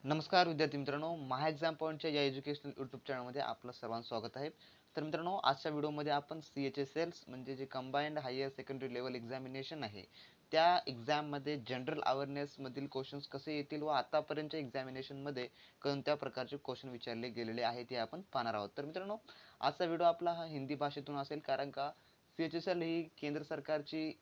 नमस्कार विद्यार्थी मित्रांनो, महा एक्झाम पॉईंटच्या या एज्युकेशनल यूट्यूब चॅनलमध्ये आपलं सर्वांचं स्वागत आहे. तर मित्रांनो, आजच्या व्हिडिओमध्ये आपण CHSLs म्हणजे जे combined higher secondary level examination आहे, त्या एक्झाममध्ये जनरल अवेअरनेसमधील क्वेश्चन्स कसे येतील व आतापर्यंतच्या एक्झामिनेशनमध्ये कोणत्या प्रकारचे क्वेश्चन विचारले गेलेले आहेत हे आपण पाहणार आहोत. तर मित्रांनो, आजचा व्हिडिओ आपला हा हिंदी भाषेतून असेल, कारण का CHSL ही केंद्र सरकारची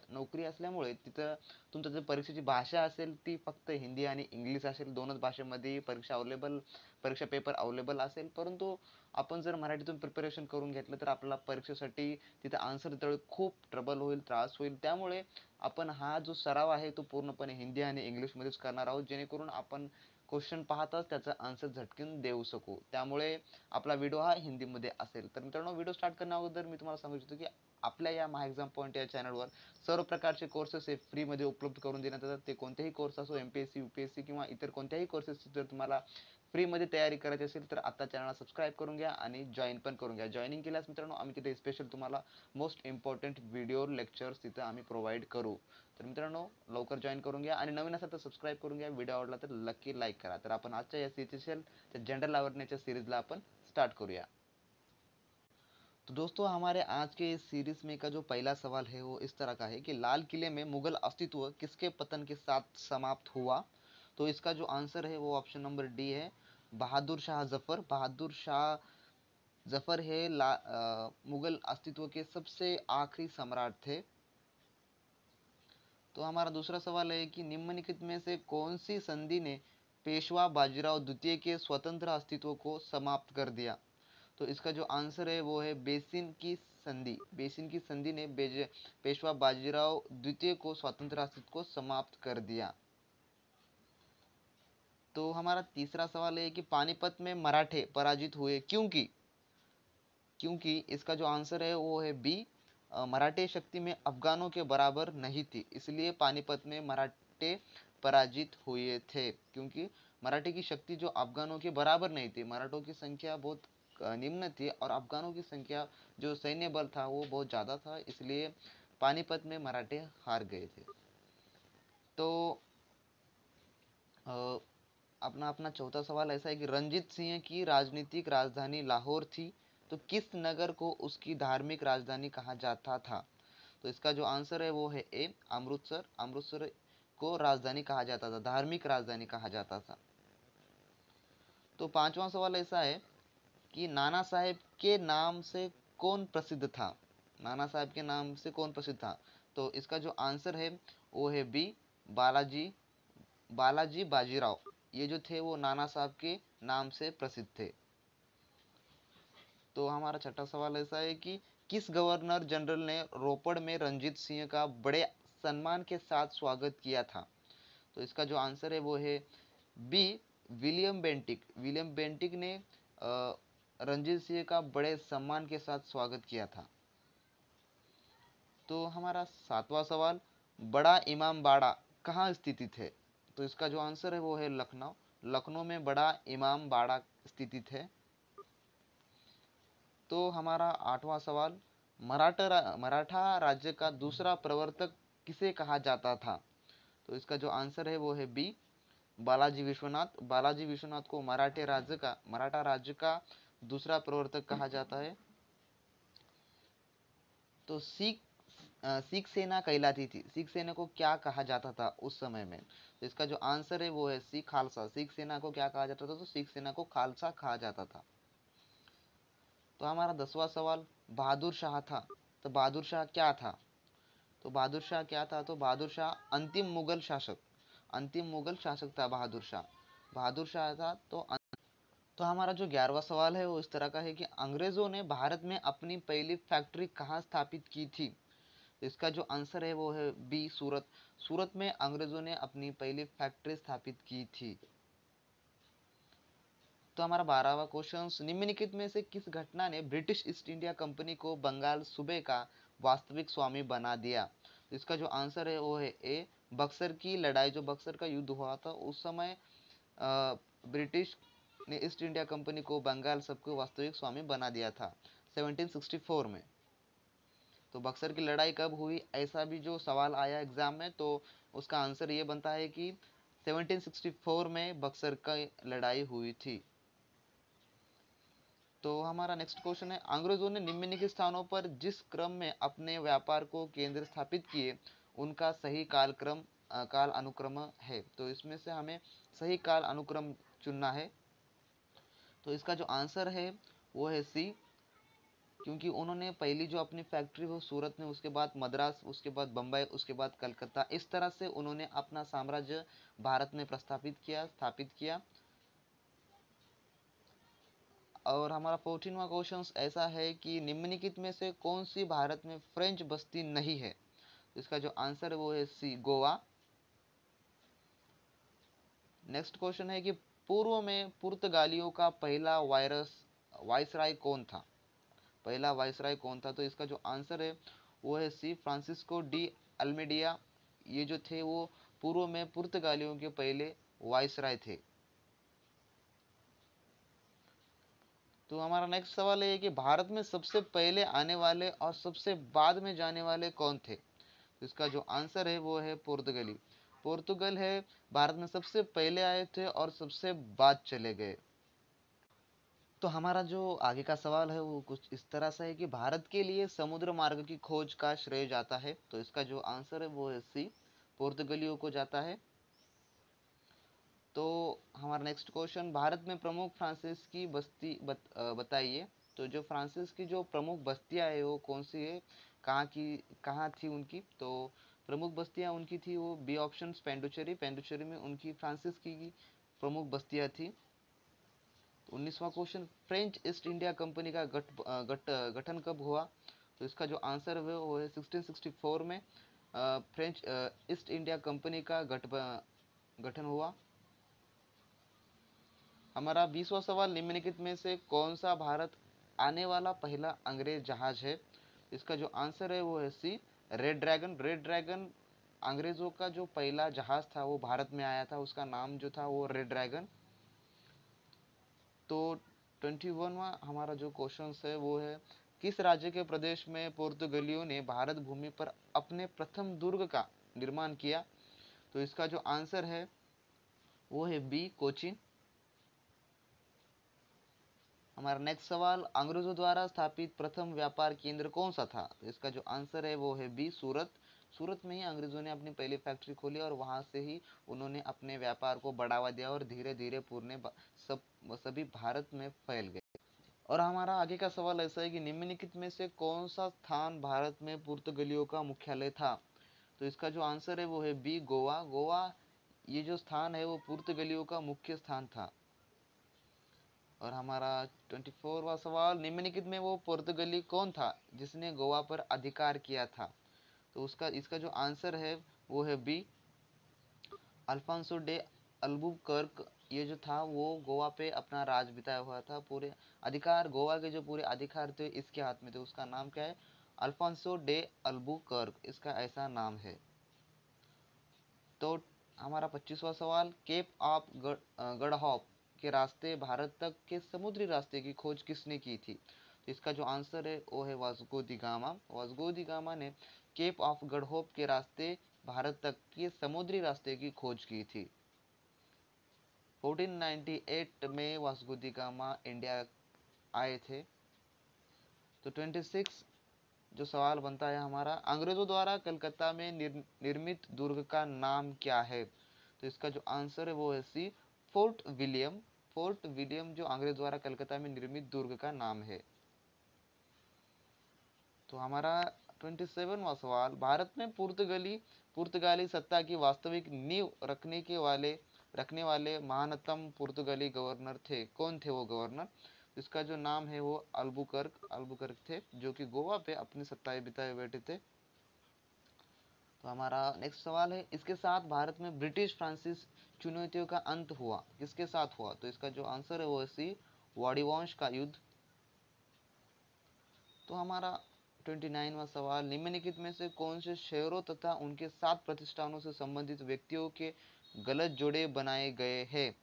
नोकरी असल्यामुळे तिथं तुमचं जर परीक्षेची भाषा असेल ती फक्त हिंदी आणि इंग्लिश असेल, दोनच भाषेमध्ये परीक्षा पेपर अवेलेबल असेल. परंतु आपण जर मराठीतून प्रिपरेशन करून घेतलं तर आपल्याला परीक्षेसाठी तिथं आन्सर देताना खूप ट्रबल होईल, त्रास होईल. त्यामुळे आपण हा जो सराव आहे तो पूर्णपणे हिंदी आणि इंग्लिशमध्येच करणार आहोत, जेणेकरून आपण क्वेश्चन पाहताच त्याचा आन्सर झटकन देऊ शकू. त्यामुळे आपला व्हिडिओ हा हिंदीमध्ये असेल. तर मित्रांनो, व्हिडिओ स्टार्ट करण्या अगोदर मी तुम्हाला सांगू इच्छितो की आपल्या या महा एक्झाम पॉईंट या चॅनलवर सर्व प्रकारचे कोर्सेस हे फ्रीमध्ये उपलब्ध करून देण्यात येतात. ते कोणतेही कोर्स असो, MPSC UPSC किंवा इतर कोणत्याही कोर्सेस जर तुम्हाला फ्रीमध्ये तयारी करायची असेल तर आता चॅनलला सबस्क्राईब करून घ्या आणि जॉईन पण करून घ्या. जॉईनिंग केल्यास मित्रांनो आम्ही तिथे स्पेशल तुम्हाला मोस्ट इम्पॉर्टंट व्हिडिओ लेक्चर्स तिथं आम्ही प्रोव्हाइड करू. तर मित्रांनो, लवकर जॉईन करून घ्या आणि नवीन असाल तर सबस्क्राईब करून घ्या. व्हिडिओ आवडला तर नक्की लाईक करा. तर आपण आजच्या या CHSL जनरल अवेअरनेसच्या सिरीजला आपण स्टार्ट करूया. तो दोस्तों, हमारे आज के इस सीरीज में का जो पहला सवाल है वो इस तरह का है कि लाल किले में मुगल अस्तित्व किसके पतन के साथ समाप्त हुआ। तो इसका जो आंसर है वो ऑप्शन नंबर डी है, बहादुर शाह जफर। बहादुर शाह जफर है मुगल अस्तित्व के सबसे आखिरी सम्राट थे। तो हमारा दूसरा सवाल है कि निम्नलिखित में से कौन सी संधि ने पेशवा बाजीराव द्वितीय के स्वतंत्र अस्तित्व को समाप्त कर दिया। तो इसका जो आंसर है वो है बेसिन की संधि। बेसिन की संधि ने पेशवा बाजीराव द्वितीय को स्वतंत्र अस्तित्व को समाप्त कर दिया। तो हमारा तीसरा सवाल है कि पानीपत में मराठे पराजित हुए क्योंकि क्योंकि इसका जो आंसर है वो है बी, मराठे शक्ति में अफगानों के बराबर नहीं थी, इसलिए पानीपत में मराठे पराजित हुए थे। क्योंकि मराठे की शक्ति जो अफगानों के बराबर नहीं थी, मराठों की संख्या बहुत निम्न थी और अफगानों की संख्या जो सैन्य बल था वो बहुत ज़्यादा था, इसलिए पानीपत में मराठे हार गए थे। तो अपना अपना चौथा सवाल ऐसा है कि रंजीत सिंह की राजनीतिक राजधानी लाहौर थी, तो किस नगर को उसकी धार्मिक राजधानी कहा जाता था। तो इसका जो आंसर है वो है ए, अमृतसर। अमृतसर को राजधानी कहा जाता था, धार्मिक राजधानी कहा जाता था। तो पांचवा सवाल ऐसा है कि नाना साहेब के नाम से कौन प्रसिद्ध था। नाना साहेब के नाम से कौन प्रसिद्ध था। तो इसका जो आंसर है वो है बी, बालाजी बालाजी बाजीराव। ये जो थे वो नाना साहब के नाम से प्रसिद्ध थे। तो हमारा छठा सवाल ऐसा है कि किस गवर्नर जनरल ने रोपड़ में रंजीत सिंह का बड़े सम्मान के साथ स्वागत किया था। तो इसका जो आंसर है वो है B, William Bentinck. William Bentinck ने रंजीत सिंह का बड़े सम्मान के साथ स्वागत किया था। तो हमारा सातवां सवाल, बड़ा इमाम बाड़ा कहाँ स्थित है। तो इसका जो आंसर है वो है लखनऊ। लखनऊ में बड़ा इमाम बाड़ा स्थित है। तो हमारा आठवां सवाल, मराठा राज्य का दूसरा प्रवर्तक किसे कहा जाता था। तो इसका जो आंसर है वो है बी, बालाजी विश्वनाथ। बालाजी विश्वनाथ को मराठा राज्य का दूसरा प्रवर्तक कहा जाता है। तो सिख सेना कहलाती थी, सिख सेना को क्या कहा जाता था उस समय में। तो इसका जो आंसर है वो है सी, खालसा। सिख सेना को क्या कहा जाता था, तो सिख सेना को खालसा कहा जाता था। तो हमारा 10वां सवाल, बहादुर शाह था, तो बहादुर शाह क्या था। तो बहादुर शाह क्या था, तो बहादुर शाह अंतिम मुगल शासक, अंतिम मुगल शासक था बहादुर शाह। बहादुर शाह था तो हमारा जो 11वां सवाल है वो इस तरह का है कि अंग्रेजों ने भारत में अपनी पहली फैक्ट्री कहाँ स्थापित की थी। तो इसका जो आंसर है वो है बी, सूरत। सूरत में अंग्रेजों ने अपनी पहली फैक्ट्री स्थापित की थी। तो हमारा 12वां क्वेश्चन, निम्नलिखित में से किस घटना ने ब्रिटिश ईस्ट इंडिया कंपनी को बंगाल सूबे का वास्तविक स्वामी बना दिया। तो इसका जो आंसर है वो है ए, बक्सर की लड़ाई। जो बक्सर का युद्ध हुआ था उस समय ब्रिटिश ने ईस्ट इंडिया कंपनी को बंगाल सबको वास्तविक स्वामी बना दिया था 1764 में। तो बक्सर की लड़ाई कब हुई, ऐसा भी जो सवाल आया एग्जाम में, तो उसका आंसर ये बनता है कि 1764 में बक्सर का लड़ाई हुई थी। तो हमारा नेक्स्ट क्वेश्चन है, अंग्रेजों ने निम्नलिखित स्थानों पर जिस क्रम में अपने व्यापार को केंद्र स्थापित किए उनका सही काल अनुक्रम है। तो इसमें से हमें सही काल अनुक्रम चुनना है। तो इसका जो आंसर है वो है सी, क्योंकि उन्होंने पहली जो अपनी फैक्ट्री वो सूरत में, उसके बाद मद्रास, उसके बाद बम्बई, उसके बाद कलकत्ता, इस तरह से उन्होंने अपना साम्राज्य भारत में स्थापित किया। और हमारा 14वां क्वेश्चन ऐसा है कि निम्नलिखित में से कौन सी भारत में फ्रेंच बस्ती नहीं है। तो इसका जो आंसर है वो है सी, गोवा। नेक्स्ट क्वेश्चन है कि पूर्व में पुर्तगालियों का पहला वायसराय कौन था। पहला वायसराय कौन था। तो इसका जो आंसर है वो है सी, फ्रांसिस्को डी अल्मेडिया। ये जो थे वो पूर्व में पुर्तगालियों के पहले वायसराय थे। तो हमारा नेक्स्ट सवाल है कि भारत में सबसे पहले आने वाले और सबसे बाद में जाने वाले कौन थे। तो इसका जो आंसर है वो है पुर्तगाली। पोर्तुगल है भारत में सबसे पहले आए थे और सबसे बाद चले गए। तो हमारा जो आगे का सवाल है वो कुछ इस तरह से है कि भारत के लिए समुद्र मार्ग की खोज का श्रेय जाता है। तो इसका जो आंसर है वो है सी, पुर्तगालियों को जाता है। तो हमारा नेक्स्ट क्वेश्चन, भारत में प्रमुख फ्रांसीस की बताइए। तो जो फ्रांसीस की जो प्रमुख बस्तियां है वो कौन सी है, कहाँ थी उनकी। तो प्रमुख बस्तियां उनकी थी वो बी ऑप्शन पेंडुचेरी में उनकी फ्रांसीस की प्रमुख बस्तियां थी। 19वां question, French East India Company का गठन कब हुआ। तो इसका जो आंसर है वो है 1664 में फ्रेंच ईस्ट इंडिया कंपनी का गठन हुआ। हमारा 20वां सवाल, निम्नलिखित में से कौन सा भारत आने वाला पहला अंग्रेज जहाज है। इसका जो आंसर है वो है सी, रेड ड्रैगन अंग्रेजों का जो पहला जहाज था वो भारत में आया था, उसका नाम जो था वो रेड ड्रैगन। तो 21वां हमारा जो क्वेश्चन है वो है, किस राज्य के प्रदेश में पुर्तगालियों ने भारत भूमि पर अपने प्रथम दुर्ग का निर्माण किया। तो इसका जो आंसर है वो है बी, कोचीन। हमारा नेक्स्ट सवाल, अंग्रेजों द्वारा स्थापित प्रथम व्यापार केंद्र कौन सा था। तो इसका जो आंसर है वो है बी, सूरत। सूरत में ही अंग्रेजों ने अपनी पहली फैक्ट्री खोली और वहां से ही उन्होंने अपने व्यापार को बढ़ावा दिया और धीरे धीरे सब सभी भारत में फैल गए। और हमारा आगे का सवाल ऐसा है कि निम्नलिखित में से कौन सा स्थान भारत में पुर्तगालियों का मुख्यालय था। तो इसका जो आंसर है वो है बी, गोवा। गोवा ये जो स्थान है वो पुर्तगालियों का मुख्य स्थान था। और हमारा 24वां सवाल, निम्नलिखित में वो पुर्तगाली कौन था जिसने गोवा पर अधिकार किया था। तो उसका इसका जो आंसर है वो है बी, अल्फांसो डे अल्बुकर्क। ये जो था वो गोवा पे अपना राज बिताया हुआ था। पूरे अधिकार, गोवा के जो पूरे अधिकार थे इसके हाथ में थे। उसका नाम क्या है, अल्फांसो डे अल्बुकर्क, इसका ऐसा नाम है। तो हमारा 25वां सवाल, केप ऑफ गड हॉप के रास्ते भारत तक के समुद्री रास्ते की खोज किसने की थी। तो इसका जो आंसर है वो है वास्को दी गामा। वास्को दी गामा ने केप ऑफ गड होप के रास्ते भारत तक के समुद्री रास्ते की खोज की थी। 1498 में वास्को दी गामा इंडिया आए थे। तो 26 जो सवाल बनता है हमारा, अंग्रेजों द्वारा कलकत्ता में निर्मित दुर्ग का नाम क्या है। तो इसका जो आंसर है वो है सी, फोर्ट विलियम। फोर्ट विलियम जो अंग्रेज द्वारा कलकत्ता में निर्मित दुर्ग का नाम है। तो हमारा 27वां सवाल, भारत में पुर्तगाली सत्ता की वास्तविक नींव रखने वाले महानतम पुर्तगाली गवर्नर थे, कौन थे वो गवर्नर। इसका जो नाम है वो अल्बुकर्क थे, जो कि गोवा पे अपनी सत्ताएं बिताए बैठे थे। तो हमारा नेक्स्ट सवाल है, इसके साथ भारत में ब्रिटिश फ्रांसीस चुनौतियों का अंत हुआ, किसके साथ हुआ। तो इसका जो आंसर है वो है सी, वाड़ीवंश का युद्ध। तो हमारा 29वां सवाल, निम्नलिखित में से कौन से शहरों तथा उनके 7 प्रतिष्ठानों से संबंधित व्यक्तियों के गलत जोड़े बनाए गए हैं।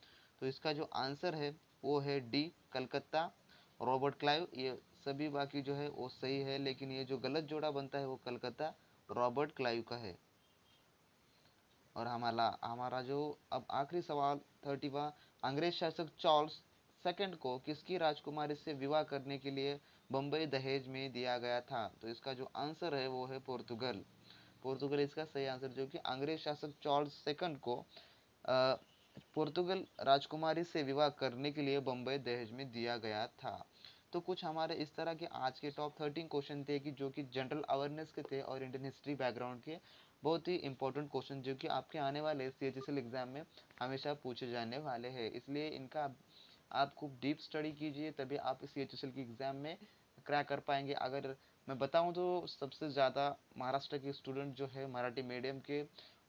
तो इसका जो आंसर है वो है डी, कलकत्ता, रॉबर्ट क्लाइव। ये सभी बाकी जो है वो सही है, लेकिन ये जो गलत जोड़ा बनता है वो कलकत्ता रॉबर्ट क्लाइव का है। और हमारा हमारा जो अब आखिरी सवाल 30वां, अंग्रेज शासक चार्ल्स सेकंड को किसकी राजकुमारी से विवाह करने के लिए बम्बई दहेज में दिया गया था? तो इसका जो आंसर है वो है पोर्तुगल। पोर्तुगल इसका सही आंसर, जो कि अंग्रेज शासक चार्ल्स सेकंड को अ, पोर्तुगल राजकुमारी से विवाह करने के लिए बम्बई दहेज में दिया गया था। तो कुछ हमारे इस तरह के आज के टॉप 13 क्वेश्चन थे कि जो कि जनरल अवेयरनेस के थे और इंडियन हिस्ट्री बैकग्राउंड के बहुत ही इंपॉर्टेंट क्वेश्चन, जो कि आपके आने वाले CHSL एग्जाम में हमेशा पूछे जाने वाले हैं। इसलिए इनका आप खूब डीप स्टडी कीजिए, तभी आप CHSL की एग्जाम में क्रैक कर पाएंगे। अगर मैं बताऊं तो सबसे ज़्यादा महाराष्ट्र के स्टूडेंट जो है मराठी मीडियम के,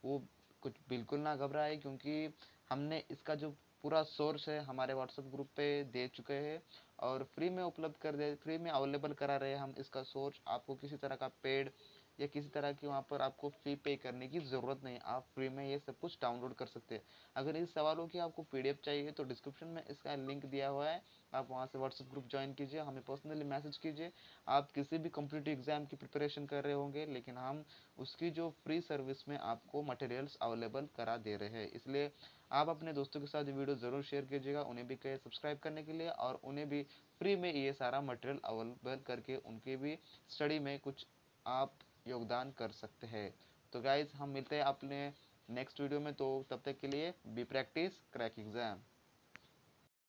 वो कुछ बिल्कुल ना घबराए, क्योंकि हमने इसका जो पूरा सोर्स है हमारे व्हाट्सएप ग्रुप पे दे चुके हैं और फ्री में उपलब्ध कर दे, फ्री में अवेलेबल करा रहे हैं हम इसका सोर्स। आपको किसी तरह का पेड या किसी तरह की वहाँ पर आपको फी पे करने की ज़रूरत नहीं, आप फ्री में ये सब कुछ डाउनलोड कर सकते हैं। अगर इस सवालों की आपको PDF चाहिए तो डिस्क्रिप्शन में इसका लिंक दिया हुआ है, आप वहाँ से व्हाट्सएप ग्रुप ज्वाइन कीजिए, हमें पर्सनली मैसेज कीजिए। आप किसी भी कॉम्पिटिटिव एग्जाम की प्रिपरेशन कर रहे होंगे, लेकिन हम उसकी जो फ्री सर्विस में आपको मटेरियल्स अवेलेबल करा दे रहे हैं। इसलिए आप अपने दोस्तों के साथ ये वीडियो ज़रूर शेयर कीजिएगा, उन्हें भी कहे सब्सक्राइब करने के लिए, और उन्हें भी फ्री में ये सारा मटेरियल अवेलेबल करके उनके भी स्टडी में कुछ आप योगदान कर सकते हैं। तो गाइज हम मिलते हैं अपने नेक्स्ट वीडियो में, तो तब तक के लिए बी प्रैक्टिस क्रैक एग्जाम।